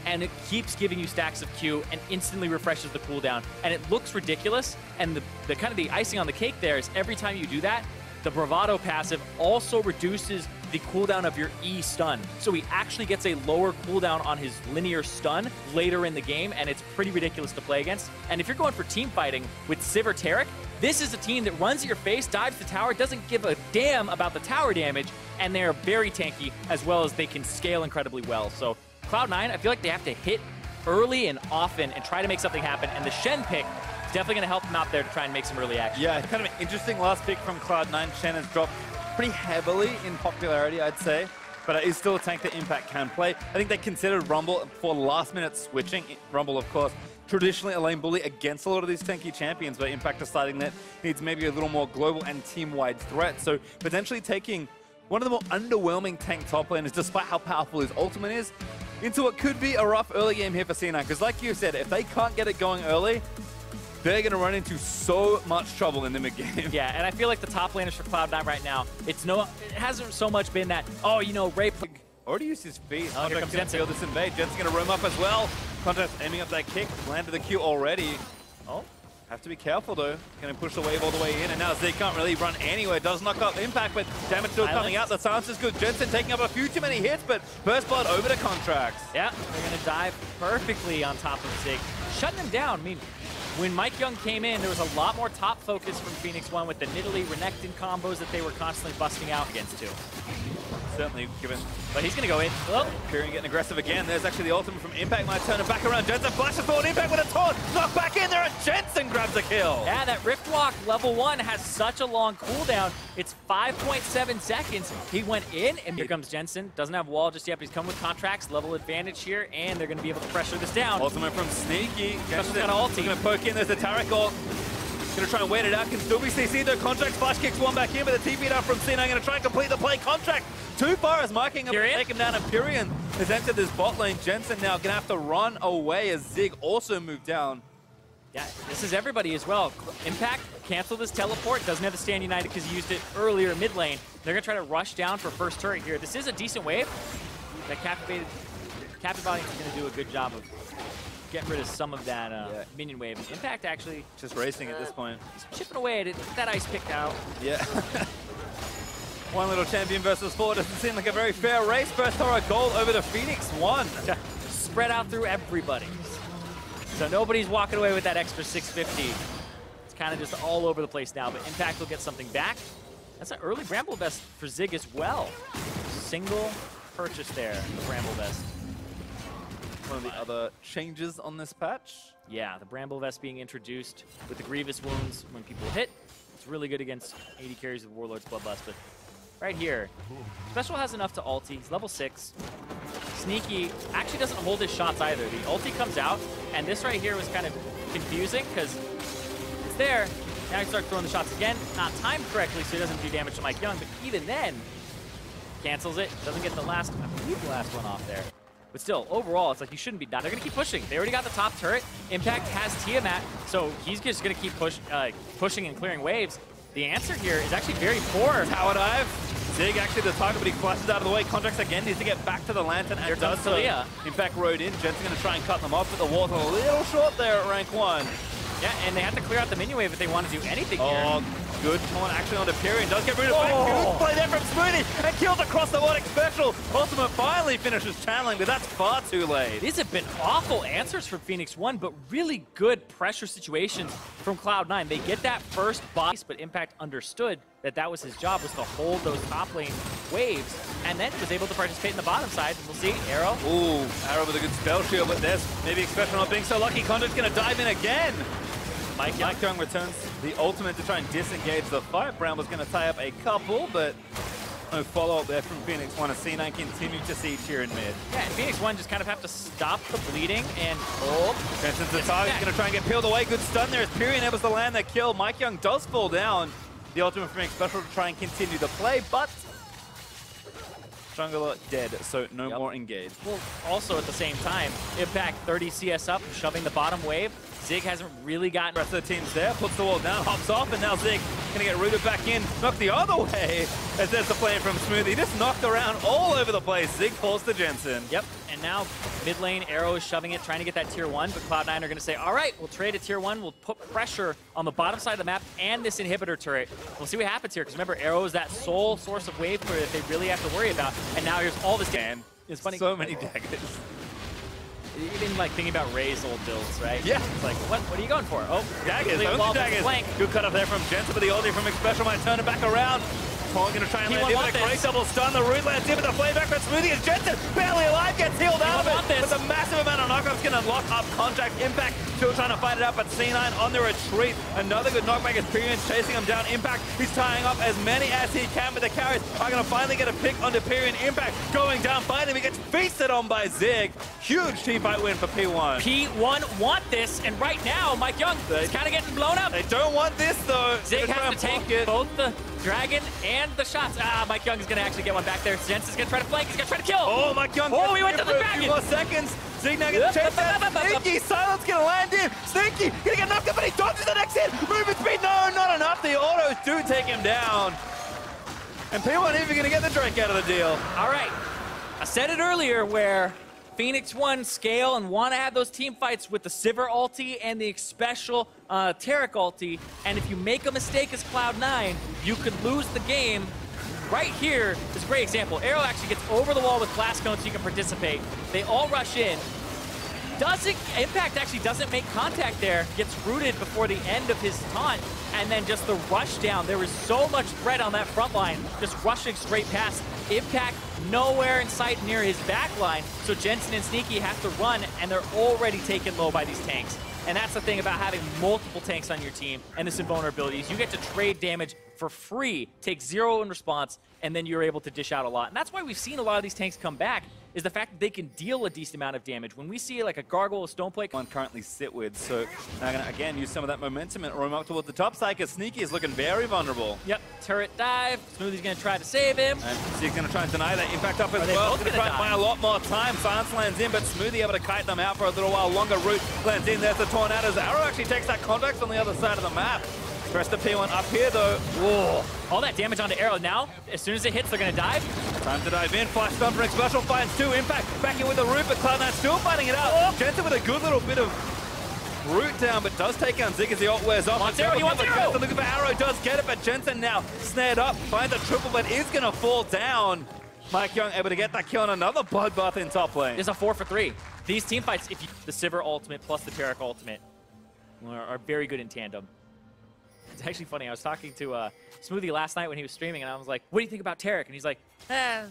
and it keeps giving you stacks of Q and instantly refreshes the cooldown. And it looks ridiculous, and the kind of the icing on the cake there is every time you do that, the Bravado passive also reduces the cooldown of your E stun. So he actually gets a lower cooldown on his linear stun later in the game, and it's pretty ridiculous to play against. And if you're going for team fighting with Civ or Taric, this is a team that runs at your face, dives the tower, doesn't give a damn about the tower damage, and they're very tanky, as well as they can scale incredibly well. So Cloud9, I feel like they have to hit early and often and try to make something happen, and the Shen pick is definitely going to help them out there to try and make some early action. Yeah, kind of an interesting last pick from Cloud9. Shen has dropped pretty heavily in popularity, I'd say, but it is still a tank that Impact can play. I think they considered Rumble for last-minute switching. Rumble, of course, traditionally a lane bully against a lot of these tanky champions, but Impact deciding that needs maybe a little more global and team-wide threat. So potentially taking one of the more underwhelming tank top laners, despite how powerful his ultimate is, into what could be a rough early game here for C9. Because like you said, if they can't get it going early, they're going to run into so much trouble in the mid-game. Yeah, and I feel like the top laners for Cloud9 right now, it hasn't so much been that, oh, you know, Ray already used his feet. Oh, here comes Jensen. Feel this invade. Jensen's going to roam up as well. Contrast aiming up that kick, landed the Q already. Oh, have to be careful though. Going to push the wave all the way in, and now Zig can't really run anywhere. Does knock up Impact, but damage still coming out. The silence is good. Jensen taking up a few too many hits, but Burst Blood over to Contracts. Yeah, they're going to dive perfectly on top of Zig, shutting him down. I mean, when Mike Young came in, there was a lot more top focus from Phoenix One with the Nidalee Renekton combos that they were constantly busting out against too. Certainly given. But he's going to go in. Oh. Pyrion getting aggressive again. There's actually the ultimate from Impact. Might turn it back around. Jensen flashes forward. Impact with a taunt. Knock back in there, and Jensen grabs a kill. Yeah, that Rift Walk level 1 has such a long cooldown. It's 5.7 seconds. He went in, and here comes Jensen. Doesn't have wall just yet, but he's coming with contracts. Level advantage here, and they're going to be able to pressure this down. Ultimate from Sneaky. Jensen's got an ulti. Going to poke in. There's the Taric ult. Going to try and wait it out. Can still be CC'd though. Contract flash kicks one back in, but the TP down from C9. Going to try and complete the play. Contract too far as marking up to take him down. And Pyrion has entered this bot lane. Jensen now going to have to run away as Zig also moved down. Yeah, this is everybody as well. Impact canceled his teleport. Doesn't have to stand united because he used it earlier mid lane. They're going to try to rush down for first turret here. This is a decent wave. That Captive Audience is going to do a good job of getting rid of some of that minion wave. Impact actually just racing at this point. He's chipping away at it. That ice picked out. Yeah. One little champion versus four doesn't seem like a very fair race. First Toro gold over to Phoenix One. Spread out through everybody. So nobody's walking away with that extra 650. It's kind of just all over the place now, but Impact will get something back. That's an early Bramble Vest for Zig as well. Single purchase there, the Bramble Vest. One of the other changes on this patch. Yeah, the Bramble Vest being introduced with the Grievous wounds when people hit. It's really good against 80 carries of Warlord's Bloodlust, but right here, Special has enough to ulti. He's level 6. Sneaky actually doesn't hold his shots either. The ulti comes out, and this right here was kind of confusing because it's there. Now he starts throwing the shots again. Not timed correctly, so he doesn't do damage to Mike Young, but even then, cancels it. Doesn't get the last, I believe the last one off there. But still, overall, it's like you shouldn't be down. They're going to keep pushing. They already got the top turret. Impact has Tiamat, so he's just going to keep pushing and clearing waves. The answer here is actually very poor. Tower dive. Zig actually the target, but he flashes out of the way. Contracts again needs to get back to the lantern, and does so. In fact, rode in. Jensen's going to try and cut them off, but the wall's a little short there at rank 1. Yeah, and they have to clear out the minion wave if they want to do anything here. Good taunt actually onto Pyrion. Does get rid of it. Good play there from Smoothie, and kills across the Warwick special. Ultimate finally finishes channeling, but that's far too late. These have been awful answers from Phoenix One, but really good pressure situations from Cloud9. They get that first boss, but Impact understood that that was his job, was to hold those top lane waves, and then was able to participate in the bottom side. We'll see, Arrow. Ooh, Arrow with a good spell shield, but there's maybe Expression not being so lucky. Contract's going to dive in again. Mike Young returns the ultimate to try and disengage the fight. Brown was going to tie up a couple, but no follow-up there from Phoenix One. As C9 continue to siege here in mid. Yeah, and Phoenix One just kind of have to stop the bleeding, and Jensen's the target. He's going to try and get peeled away. Good stun there as Pyrion able to land that kill. Mike Young does fall down. The ultimate from Special to try and continue the play, but Jungler dead, so no more engage. Well, also at the same time, Impact 30 CS up, shoving the bottom wave. Zig hasn't really gotten... The rest of the team's there, puts the wall down, hops off, and now Zig gonna get rooted back in, knocked the other way, as there's the play from Smoothie. He just knocked around all over the place. Zig falls to Jensen. Yep, and now mid lane, Arrow is shoving it, trying to get that tier 1, but Cloud9 are gonna say, all right, we'll trade a tier 1, we'll put pressure on the bottom side of the map and this inhibitor turret. We'll see what happens here, because remember, Arrow is that sole source of wave clear that they really have to worry about, and now here's all this... And it's funny. So many daggers. Even like thinking about Ray's old builds, right? Yeah. It's like, what are you going for? Oh, daggers, only daggers. Good cut up there from Jensen, but the ulti from Special might turn it back around. Paul gonna try and land in with a great double stun. The root lands in with the playback for Smoothie as Jensen, barely alive, gets healed out of it. With a massive amount of knockups, gonna lock up Contract. Impact still trying to fight it out, but C9 on the retreat. Another good knockback as Pyrian's chasing him down. Impact, he's tying up as many as he can, but the carries are gonna finally get a pick onto Pyrian. Impact going down, fighting him, he gets feasted on by Zig. Huge team fight win for P1. P1 want this, and right now, Mike Young is kind of getting blown up. They don't want this though. Zig has to tank both the Dragon and the shots. Mike Young is going to actually get one back there. Jensen's going to try to flank. He's going to try to kill. Oh, Mike Young. Oh, he went to the Dragon. A few more seconds. Zig now gets chased down. Sneaky. Silence going to land in. Sneaky. Going to get knocked up, but he dodges the next hit. Movement speed. No, not enough. The autos do take him down. And P1 even going to get the Drake out of the deal. All right. I said it earlier where Phoenix won scale and want to have those team fights with the Sivir ulti and the special Taric ulti. And if you make a mistake as Cloud9, you could lose the game. Right here is a great example. Arrow actually gets over the wall with Blast Cone so you can participate. They all rush in. Impact actually doesn't make contact there, gets rooted before the end of his taunt, and then just the rush down. There was so much threat on that front line, just rushing straight past. Impact nowhere in sight near his back line, so Jensen and Sneaky have to run, and they're already taken low by these tanks. And that's the thing about having multiple tanks on your team and this invulnerability is you get to trade damage for free, take 0 in response, and then you're able to dish out a lot. And that's why we've seen a lot of these tanks come back, is the fact that they can deal a decent amount of damage. When we see like a Gargoyle or Stoneplate... One currently sit with, so now going to again use some of that momentum and roam up towards the top side because Sneaky is looking very vulnerable. Yep, turret dive, Smoothie's going to try to save him. And Zig's going to try and deny that impact up as well. He's going to try and buy a lot more time. Silence lands in, but Smoothie able to kite them out for a little while longer. Root lands in, there's the Tornadoes. Arrow actually takes that contact on the other side of the map. Rest of P1 up here though. Whoa. All that damage onto Arrow now. As soon as it hits, they're going to dive. Time to dive in. Flash stun for Special finds 2. Impact back in with the root, but Cloud9 still fighting it out. Oh. Jensen with a good little bit of root down, but does take out Zig as the ult wears off. He wants Arrow. Looking for Arrow, does get it, but Jensen now snared up, finds a triple, but is going to fall down. Mike Young able to get that kill on another bloodbath in top lane. There's a 4 for 3. These team fights, if you, the Sivir ultimate plus the Taric ultimate are very good in tandem. It's actually funny. I was talking to Smoothie last night when he was streaming, and I was like, "What do you think about Taric?" And he's like, I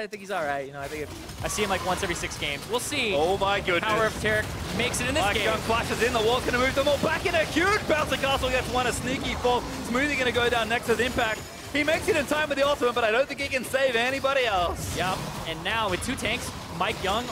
think he's all right. You know, I see him like once every 6 games. We'll see. Oh my goodness! Power of Taric makes it in this game. Young flashes in. The wall's going to move them all back in a huge bouncer castle. Gets one a sneaky fall. Smoothie going to go down next with Impact. He makes it in time with the ultimate, but I don't think he can save anybody else. Yep. And now with 2 tanks, Mike Young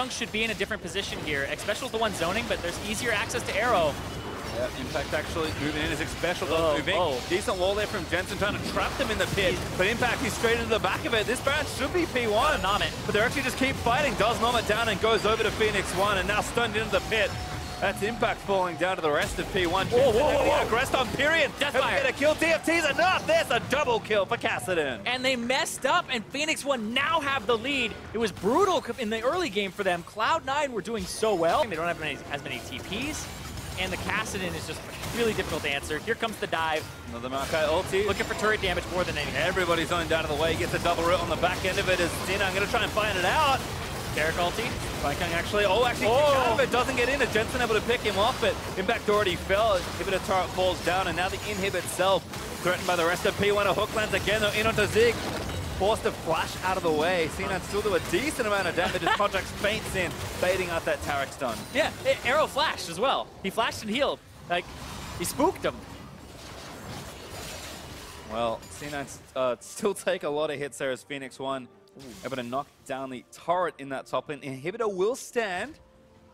should be in a different position here. Special's the one zoning, but there's easier access to Arrow. Yeah, Impact actually moving in as Special does moving. Decent wall there from Jensen trying to trap them in the pit. But Impact, he's straight into the back of it. This Baron should be P1. But they actually just keep fighting. Does nom it down and goes over to Phoenix 1 and now stunned into the pit. That's Impact falling down to the rest of P1. Whoa. Aggressed on Pyrian. Deathfire. Get a kill. TFT's enough. There's a double kill for Kassadin. And they messed up, and Phoenix 1 now have the lead. It was brutal in the early game for them. Cloud9 were doing so well. They don't have as many TPs. And the Kassadin is just really difficult to answer. Here comes the dive. Another Maokai ulti. Looking for turret damage more than anything. Everybody's going down to the way. He gets a double root on the back end of it as Xena. I'm going to try and find it out. Taric ulti. Vikung actually, out of it, doesn't get in. As Jensen able to pick him off, but Impact already fell. Inhibitor turret falls down, and now the inhib itself threatened by the rest of P1. A hook lands again, though, in onto Zig. Forced to flash out of the way. C9 still do a decent amount of damage as Contracts faints in, baiting out that Taric stun. Yeah, Arrow flashed as well. He flashed and healed. Like, he spooked him. Well, C9 still take a lot of hits there as Phoenix 1 able to knock down the turret in that top lane. Inhibitor will stand,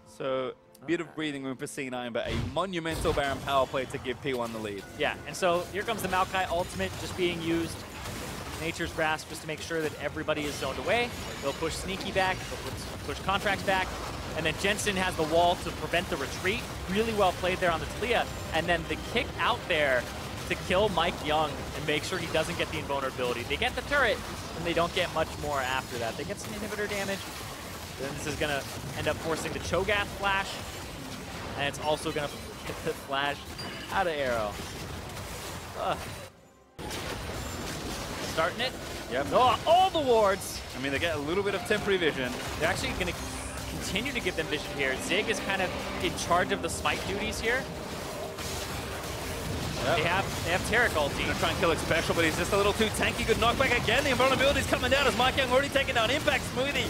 so a bit of breathing room for C9, but a monumental Baron power play to give P1 the lead. Yeah, and so here comes the Maokai ultimate just being used. Nature's Grasp just to make sure that everybody is zoned away. They'll push Sneaky back, they'll push Contracts back, And then Jensen has the wall to prevent the retreat. Really well played there on the Talia. And then the kick out there to kill Mike Young and make sure he doesn't get the invulnerability. They get the turret, and they don't get much more after that. They get some inhibitor damage. Then this is going to end up forcing the Cho'Gath flash. And it's also going to get the flash out of arrow. Starting it. Yep. Oh, all the wards. I mean, they get a little bit of temporary vision. They're actually going to continue to give them vision here. Zig is kind of in charge of the smite duties here. Yep. They have Taric ulti. Gonna try and kill it special, but he's just a little too tanky. Good knockback again. The invulnerability's coming down as Mike Young already taken down Impact. Smoothie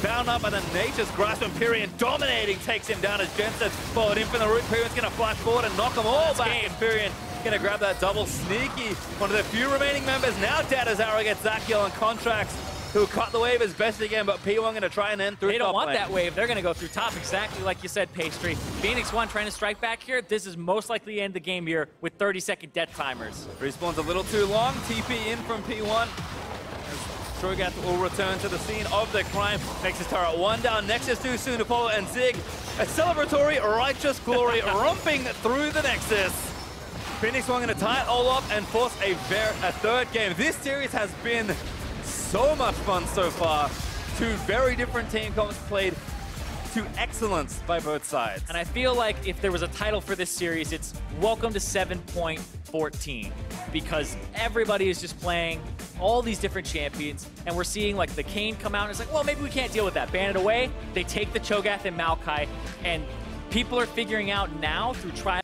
bound up by the Nature's Grasp. Empyrean dominating takes him down as Jensen followed in from the root. Empyrean's gonna flash forward and knock them all back. Empyrean gonna grab that double. Sneaky, one of the few remaining members now dead as Arrow gets Zakiel on contracts, who cut the wave as best he can, but P1 gonna try and end through. They don't want that wave. They're gonna go through top, exactly like you said, Pastry. Phoenix 1 trying to strike back here. This is most likely to end the game here with 30-second death timers. Respawn's a little too long. TP in from P1. Cho'Gath will return to the scene of the crime. Nexus turret 1 down. Nexus 2 soon to follow, and Zig, a celebratory righteous glory romping through the Nexus. Phoenix 1 gonna tie it all up and force a third game. This series has been so much fun so far. Two very different team comps played to excellence by both sides. And I feel like if there was a title for this series, it's Welcome to 7.14, because everybody is just playing all these different champions, and we're seeing like the Kayn come out and it's like, well, maybe we can't deal with that. Ban it away. They take the Cho'Gath and Maokai, and people are figuring out now through trial